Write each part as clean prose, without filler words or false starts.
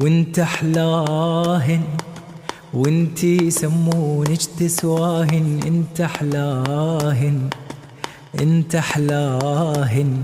وانت احلاهن وانتي يسمونك تسواهن. انت احلاهن انت احلاهن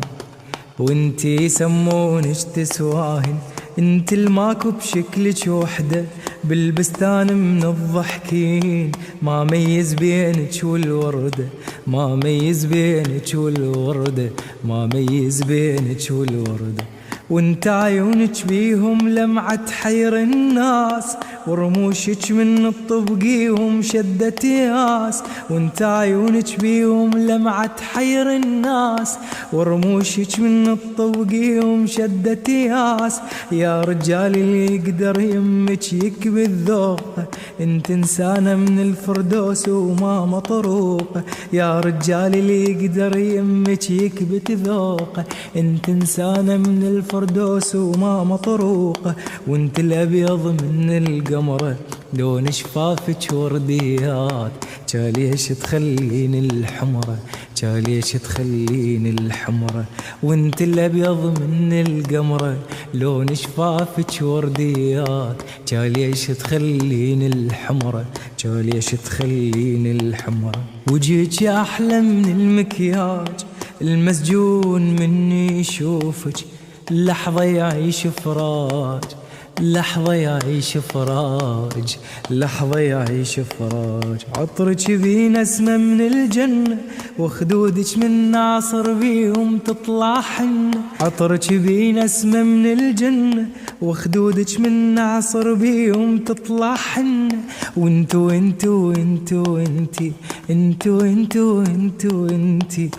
وانتي يسمونك تسواهن. انت الماكو بشكلك وحده بالبستان من الضحكين. ما ميز بينك والوردة ما ميز بينك والوردة ما ميز بينك والوردة. وانت عيونك بيهم لمعة تحير الناس ورموشك من الطبقيهم شدت ياس. وانت عيونك بيهم لمعة تحير الناس ورموشك من الطبقيهم شدت ياس. يا رجال اللي يقدر يمك يكبي الذوق. انت انسانة من الفردوس وما مطروقة. يا رجال اللي يقدر يمك يكبي ذوق. انت انسانة من الفردوس وما مطروقة. وانت الابيض من القمرة لون شفافك ورديات. ليش تخليني الحمرة ليش تخليني الحمرة. وانت الابيض من القمرة لون شفافك ورديات. ليش تخليني الحمرة ليش تخليني الحمرة. وجهك احلى من المكياج المسجون مني يشوفك. لحظة يعيش فراج لحظة يعيش فراج لحظة يعيش فراج. عطرك بي نسمة من الجنة وخدودك من ناصر بيهم تطلع حنة. عطرك بي نسمة من الجنة وخدودك من ناصر بيهم تطلع حنة. وانتو انتو انتو انتي انتو انتو انتو انتي